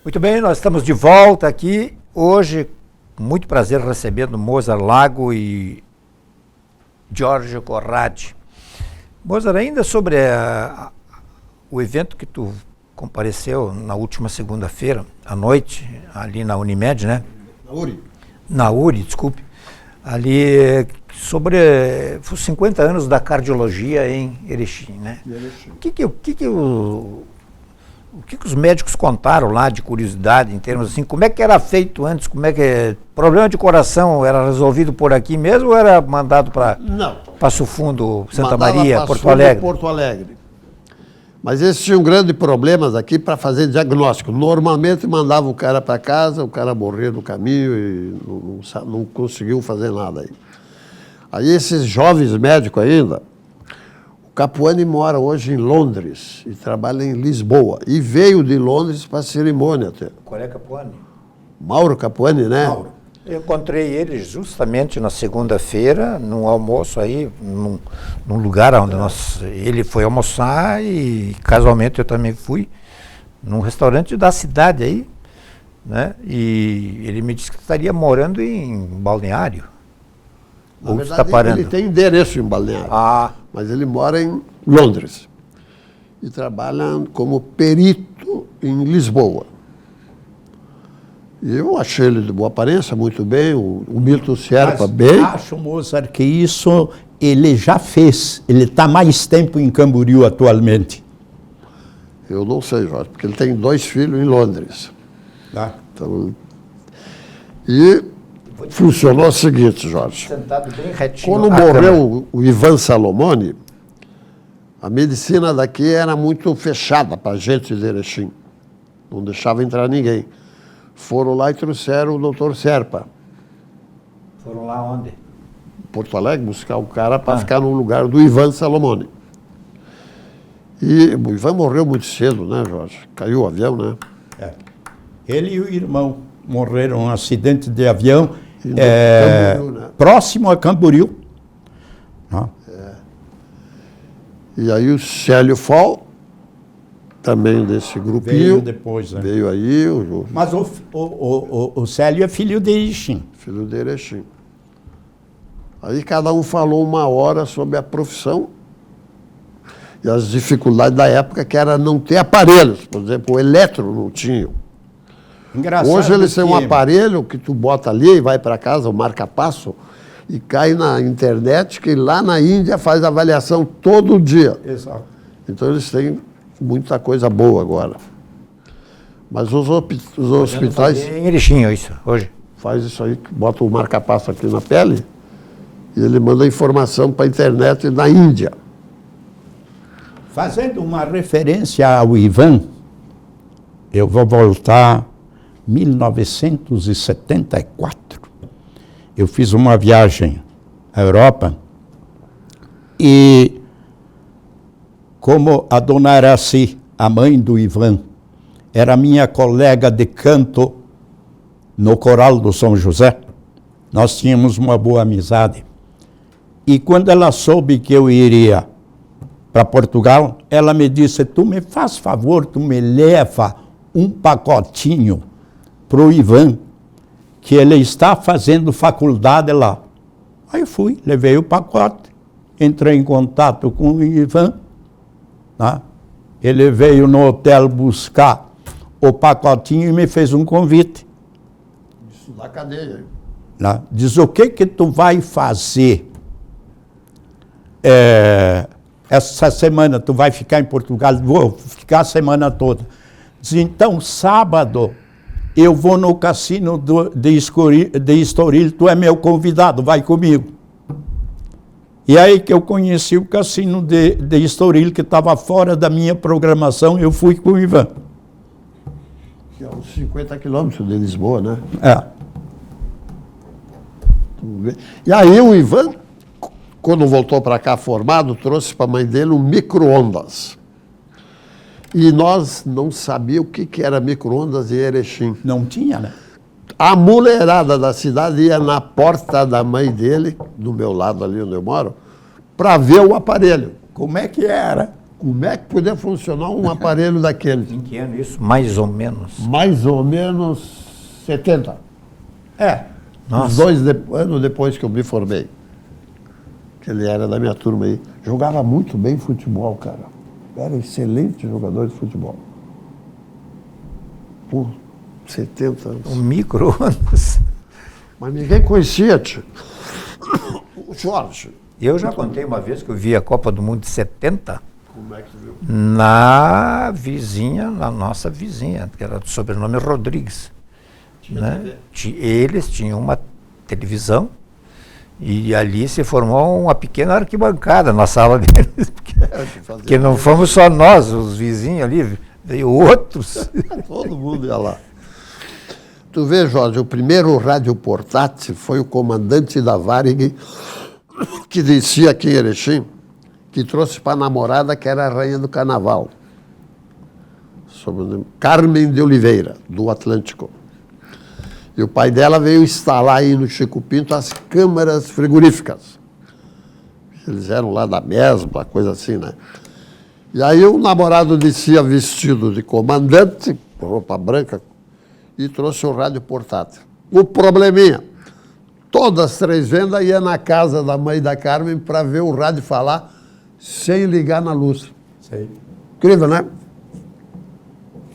Muito bem, nós estamos de volta aqui. Hoje, com muito prazer, recebendo Mozart Lago e Giorgio Corradi. Mozart, ainda sobre o evento que tu compareceu na última segunda-feira, à noite, ali na Unimed, né? Na URI, desculpe. Ali sobre os 50 anos da cardiologia em Erechim, né? O que os médicos contaram lá de curiosidade, em termos assim, como é que era feito antes, problema de coração era resolvido por aqui mesmo ou era mandado para Passo Fundo, Santa Maria, Porto Alegre? Porto Alegre. Mas eles tinham grandes problemas aqui para fazer diagnóstico. Normalmente mandava o cara para casa, o cara morria no caminho e não conseguiu fazer nada aí. Aí esses jovens médicos ainda, o Capuani mora hoje em Londres e trabalha em Lisboa. E veio de Londres para a cerimônia até. Qual é Capuani? Mauro Capuani, né? Mauro. Eu encontrei ele justamente na segunda-feira, num almoço aí, num lugar onde ele foi almoçar e casualmente eu também fui, num restaurante da cidade aí, né? E ele me disse que estaria morando em Balneário. Na verdade, ele tem endereço em Balneário, mas ele mora em Londres e trabalha como perito em Lisboa. E eu achei ele de boa aparência, muito bem, o Milton Serpa bem. Acho, Mozart, que isso ele já fez. Ele está mais tempo em Camboriú atualmente. Eu não sei, Jorge, porque ele tem 2 filhos em Londres. Então, e funcionou o seguinte, Jorge. Sentado bem retinho. Quando morreu o Ivan Salomone, a medicina daqui era muito fechada para a gente de Erechim. Não deixava entrar ninguém. Foram lá e trouxeram o doutor Serpa. Foram lá onde? Porto Alegre, buscar o cara para ficar no lugar do Ivan Salomone. E o Ivan morreu muito cedo, né, Jorge? Caiu o avião, né? Ele e o irmão morreram em um acidente de avião Camboriú, né? próximo a Camboriú. E aí o Célio Fall, também desse grupinho. Veio depois, né? Veio aí. Mas o Célio é filho de Erechim. Filho de Erechim. Aí cada um falou uma hora sobre a profissão e as dificuldades da época, que era não ter aparelhos. Por exemplo, o eletro não tinha. Engraçado. Hoje eles têm um aparelho que tu bota ali e vai para casa, o marca-passo, e cai na internet, que lá na Índia faz avaliação todo dia. Exato. Então eles têm muita coisa boa agora. Mas os hospitais... Em Erechim, isso, hoje. Faz isso aí, bota o marca-passo aqui na pele e ele manda informação para a internet da Índia. Fazendo uma referência ao Ivan, eu vou voltar 1974. Eu fiz uma viagem à Europa e, como a dona Araci, a mãe do Ivan, era minha colega de canto no coral do São José, nós tínhamos uma boa amizade. E quando ela soube que eu iria para Portugal, ela me disse: tu me faz favor, tu me leva um pacotinho para o Ivan, que ele está fazendo faculdade lá. Aí eu fui, levei o pacote, entrei em contato com o Ivan, né? Ele veio no hotel buscar o pacotinho e me fez um convite. Isso na cadeia. Né? Diz: o que tu vai fazer? Essa semana tu vai ficar em Portugal? Vou ficar a semana toda. Diz: então, sábado, eu vou no cassino de Estoril, tu é meu convidado, vai comigo. E aí que eu conheci o cassino de Estoril, que estava fora da minha programação, eu fui com o Ivan. Que é uns 50 quilômetros de Lisboa, né? E aí o Ivan, quando voltou para cá formado, trouxe para a mãe dele um micro-ondas. E nós não sabíamos o que era micro-ondas em Erechim. Não tinha, né? A mulherada da cidade ia na porta da mãe dele, do meu lado ali onde eu moro, para ver o aparelho. Como é que era? Como é que podia funcionar um aparelho daquele? Em que ano isso? Mais ou menos. Mais ou menos 70. Nossa. Uns 2 anos depois que eu me formei. Que ele era da minha turma aí. Jogava muito bem futebol, cara. Era um excelente jogador de futebol. Por 70 anos. Um micro-ondas. Mas ninguém conhecia, tio. O Jorge. Eu já contei uma vez que eu vi a Copa do Mundo de 70 Como é que tu viu? na vizinha, na nossa vizinha, que era do sobrenome Rodrigues. Né? Eles tinham uma televisão e ali se formou uma pequena arquibancada na sala deles. Porque não fomos só nós, os vizinhos ali, veio outros. Todo mundo ia lá. Tu vê, Jorge, o primeiro rádio portátil foi o comandante da Varig, que descia aqui em Erechim, que trouxe para a namorada, que era a rainha do carnaval. Sobrenome Carmen de Oliveira, do Atlântico. E o pai dela veio instalar aí no Chico Pinto as câmaras frigoríficas. Eles eram lá da mesma, coisa assim, né? E aí o namorado descia vestido de comandante, roupa branca, e trouxe um rádio portátil. O probleminha, todas as 3 vendas ia na casa da mãe da Carmen para ver o rádio falar sem ligar na luz. Sei. Incrível, né?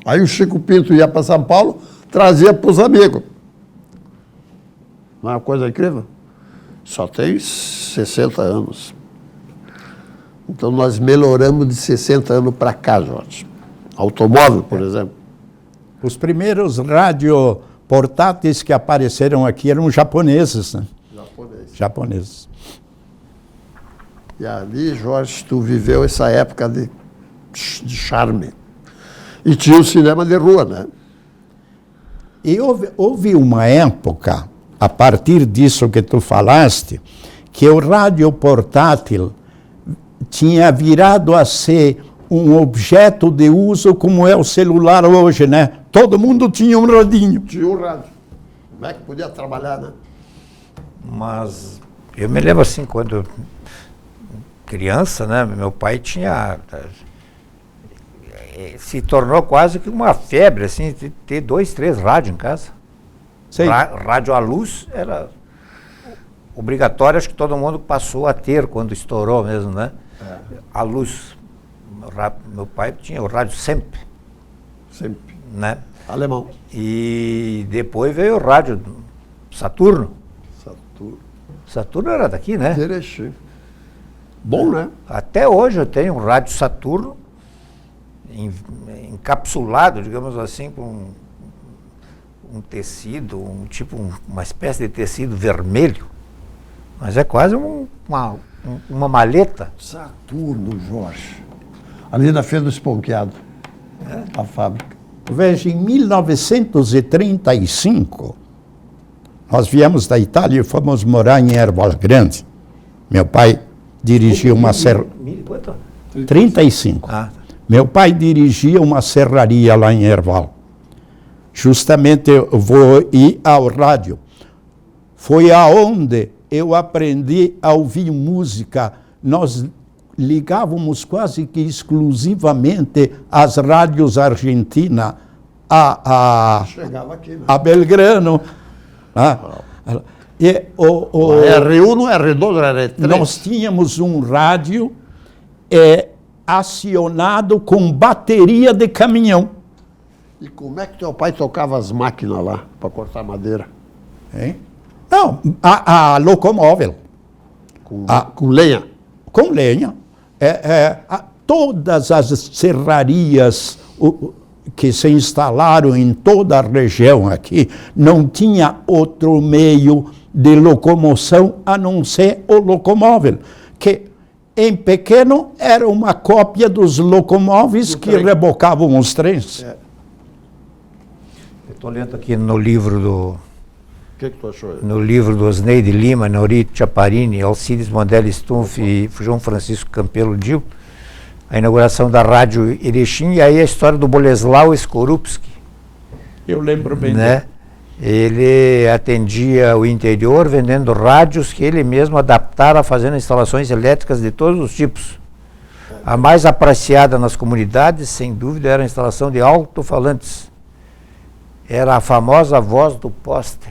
Aí o Chico Pinto ia para São Paulo, trazia para os amigos. Não é uma coisa incrível? Só tem 60 anos. Então nós melhoramos de 60 anos para cá, Jorge. Automóvel, por exemplo. Os primeiros rádio portáteis que apareceram aqui eram japoneses, né? Japoneses. E ali, Jorge, tu viveu essa época de charme. E tinha o cinema de rua, né? E houve uma época, a partir disso que tu falaste, que o rádio portátil tinha virado a ser um objeto de uso como é o celular hoje, né? Todo mundo tinha um radinho. Tinha um rádio. Como é que podia trabalhar, né? Mas eu me lembro assim, quando criança, né? Meu pai tinha... Se tornou quase que uma febre, assim, de ter 2, 3 rádios em casa. Sei. Rádio à luz era obrigatório, acho que todo mundo passou a ter quando estourou mesmo, né? A luz. Meu pai tinha o rádio sempre. Sempre. Né? Alemão. E depois veio o rádio Saturno. Saturno. Saturno era daqui, né? Erechim. Bom, né? Até hoje eu tenho um rádio Saturno encapsulado, digamos assim, com um tecido, uma espécie de tecido vermelho. Mas é quase uma maleta. Saturno, Jorge. Ali na Feira do Esponqueado. A fábrica. Veja, em 1935, nós viemos da Itália e fomos morar em Erval Grande. Meu pai dirigia uma serraria. 35. Meu pai dirigia uma serraria lá em Erval. Justamente eu vou ir ao rádio. Foi aonde eu aprendi a ouvir música. Nós ligávamos quase que exclusivamente às rádios argentinas, Chegava aqui, né? a Belgrano. E R1 não é R2, era R3. nós tínhamos um rádio acionado com bateria de caminhão. E como é que teu pai tocava as máquinas lá para cortar madeira? Hein? Não, a locomóvel. Com lenha? Com lenha. Todas as serrarias que se instalaram em toda a região aqui, não tinha outro meio de locomoção a não ser o locomóvel, que em pequeno era uma cópia dos locomóveis que rebocavam os trens. Eu estou lendo aqui no livro do... O que tu achou aí? No livro do Osney de Lima, Nauri Chaparini, Alcides Mondelli Stumpf e João Francisco Campelo Dil, a inauguração da Rádio Erechim, e aí a história do Boleslau Skorupski. Eu lembro bem. Né? Ele atendia o interior vendendo rádios que ele mesmo adaptara, fazendo instalações elétricas de todos os tipos. A mais apreciada nas comunidades, sem dúvida, era a instalação de alto-falantes. Era a famosa voz do poste,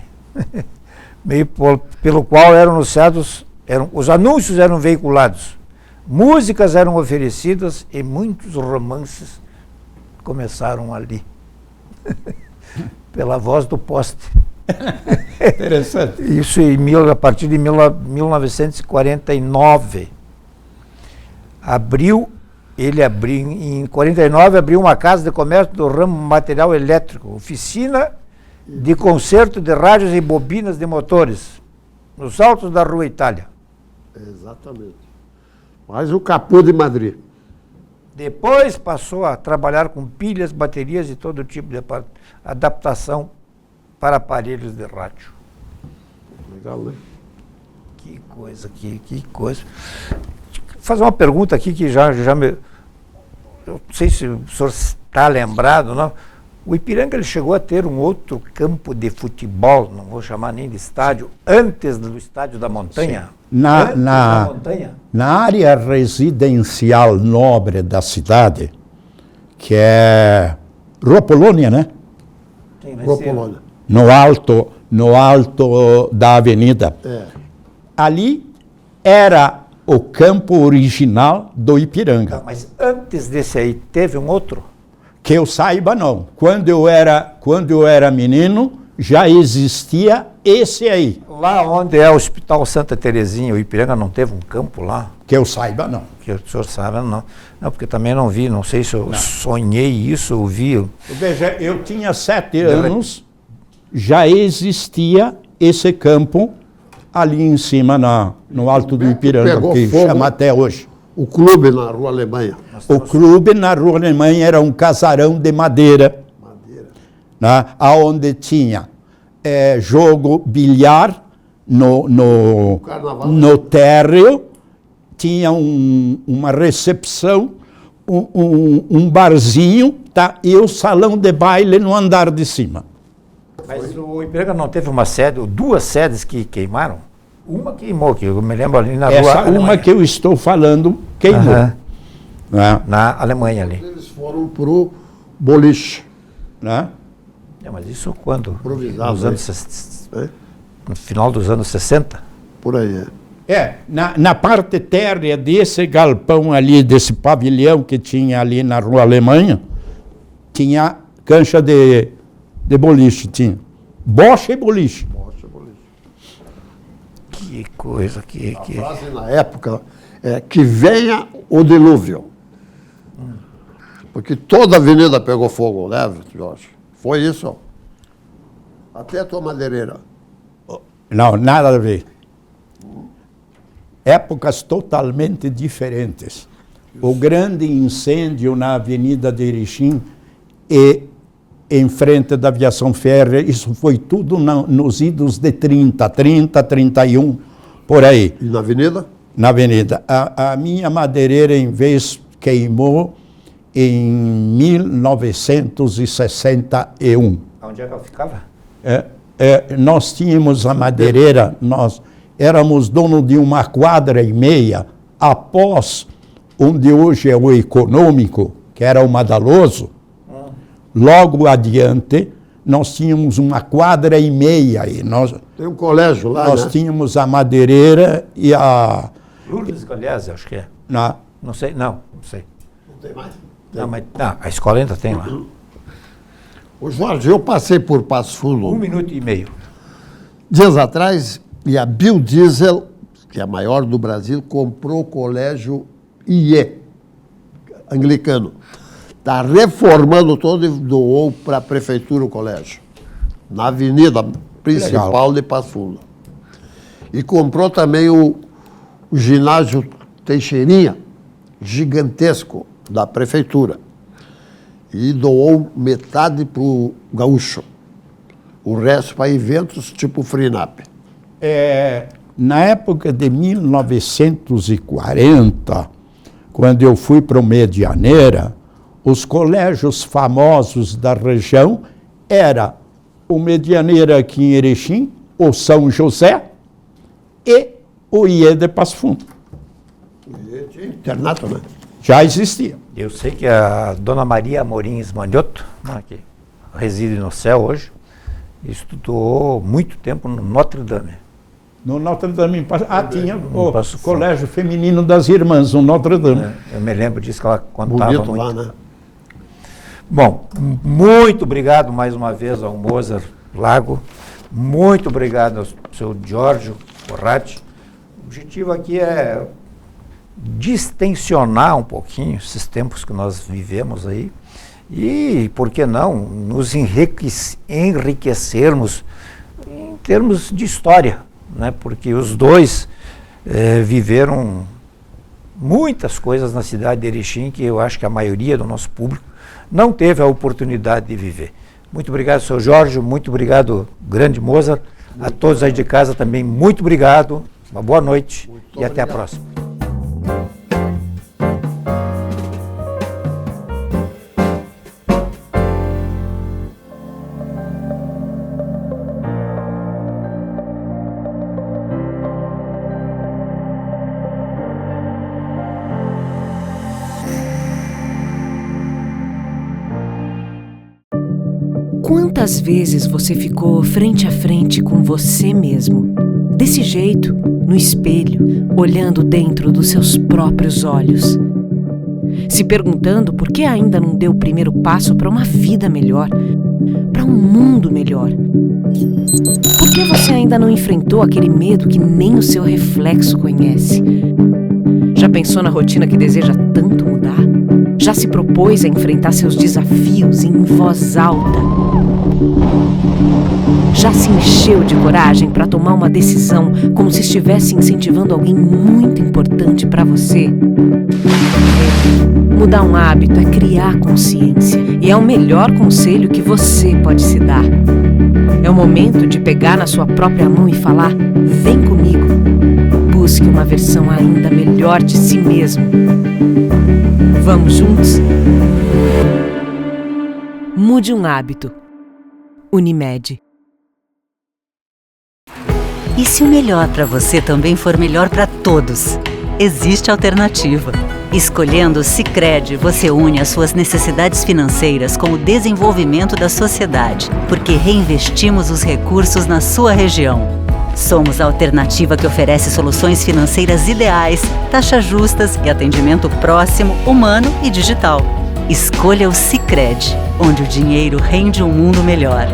pelo qual eram anunciados, os anúncios eram veiculados. músicas eram oferecidas e muitos romances começaram ali. Pela voz do poste. Interessante. Isso a partir de 1949. Em 49 abriu uma casa de comércio do ramo material elétrico, oficina de conserto de rádios e bobinas de motores, nos altos da Rua Itália. Exatamente. Mais o Capô de Madrid. Depois passou a trabalhar com pilhas, baterias e todo tipo de adaptação para aparelhos de rádio. Legal, né? Que coisa, que coisa. Vou fazer uma pergunta aqui que já me... Eu não sei se o senhor está lembrado, não? O Ipiranga ele chegou a ter um outro campo de futebol, não vou chamar nem de estádio, antes do Estádio da Montanha? Da montanha? Na área residencial nobre da cidade, que é Rua Polônia, né? Rua Polônia. No alto da avenida. É. Ali era o campo original do Ipiranga. Tá, mas antes desse aí, teve um outro? Que eu saiba, não. Quando eu era menino, já existia esse aí. Lá onde é o Hospital Santa Terezinha, o Ipiranga não teve um campo lá? Que eu saiba, não. Que o senhor sabe, não. Não, porque também não vi, não sei se eu sonhei isso ou vi. Veja, eu tinha 7 anos, já existia esse campo ali em cima, no alto do Ipiranga, que chama até hoje. O clube na Rua Alemanha. O clube na Rua Alemanha era um casarão de madeira, né, onde tinha jogo bilhar no térreo, tinha uma recepção, um barzinho, tá, e o salão de baile no andar de cima. Mas o Ipiranga não teve uma sede, 2 sedes que queimaram? Uma queimou, que eu me lembro ali na Rua Alemanha. Uma que eu estou falando queimou. Né? Na Alemanha ali. Eles foram pro boliche. Né? Mas isso quando? Improvisado, No final dos anos 60? Por aí, na parte térrea desse galpão ali, desse pavilhão que tinha ali na Rua Alemanha, tinha cancha de boliche, tinha. Bocha e boliche. Que coisa, A frase na época é que venha o dilúvio. Porque toda a avenida pegou fogo, né, Jorge? Foi isso, ó. Até a tua madeireira. Não, nada a ver. Épocas totalmente diferentes. O grande incêndio na Avenida de Erechim e em frente da aviação férrea, isso foi tudo nos idos de 30, 31, por aí. E na avenida? Na avenida. A minha madeireira, em vez, queimou em 1961. Onde é que ela ficava? Nós tínhamos a madeireira, nós éramos dono de 1,5 quadras após onde hoje é o Econômico, que era o Madaloso. Logo adiante, nós tínhamos 1,5 quadras aí. Tem um colégio lá, nós tínhamos a madeireira e a... Lourdes, aliás, acho que é. Não sei, não sei. Não tem mais? Não, mas a escola ainda tem lá. Ô Jorge, eu passei por Passo Fundo. 1 minuto e meio. Dias atrás, e a Biodiesel, que é a maior do Brasil, comprou o colégio IE, anglicano. Está reformando todo e doou para a prefeitura o colégio, na avenida principal de Passo Fundo. E comprou também o ginásio Teixeirinha, gigantesco, da prefeitura. E doou metade para o Gaúcho, o resto para eventos tipo Frinap. Na época de 1940, quando eu fui para o Medianeira, os colégios famosos da região era o Medianeira aqui em Erechim, o São José e o IE de Passo Fundo. Internato, né? Já existia. Eu sei que a dona Maria Amorim Manioto, que reside no céu hoje, estudou muito tempo no Notre Dame. No Notre Dame, tinha o Passo Fundo. Colégio Feminino das Irmãs, no Notre Dame. Eu me lembro disso que ela contava Bonito muito. lá, né? Bom, muito obrigado mais uma vez ao Mozart Lago. Muito obrigado ao seu Giorgio Corradi. O objetivo aqui é distensionar um pouquinho esses tempos que nós vivemos aí e, por que não, nos enriquecermos em termos de história, né? Porque os dois viveram muitas coisas na cidade de Erechim que eu acho que a maioria do nosso público não teve a oportunidade de viver. Muito obrigado, seu Jorge, muito obrigado, grande Mozart. A todos aí de casa também, muito obrigado, uma boa noite e até a próxima. Quantas vezes você ficou frente a frente com você mesmo, desse jeito, no espelho, olhando dentro dos seus próprios olhos, se perguntando por que ainda não deu o primeiro passo para uma vida melhor, para um mundo melhor? Por que você ainda não enfrentou aquele medo que nem o seu reflexo conhece? Já pensou na rotina que deseja tanto mudar? Já se propôs a enfrentar seus desafios em voz alta? Já se encheu de coragem para tomar uma decisão como se estivesse incentivando alguém muito importante para você? Mudar um hábito é criar consciência e é o melhor conselho que você pode se dar. É o momento de pegar na sua própria mão e falar: vem comigo. Busque uma versão ainda melhor de si mesmo. Vamos juntos? Mude um hábito. Unimed. E se o melhor para você também for melhor para todos? Existe alternativa. Escolhendo o Sicredi, você une as suas necessidades financeiras com o desenvolvimento da sociedade, porque reinvestimos os recursos na sua região. Somos a alternativa que oferece soluções financeiras ideais, taxas justas e atendimento próximo, humano e digital. Escolha o Sicredi, onde o dinheiro rende um mundo melhor.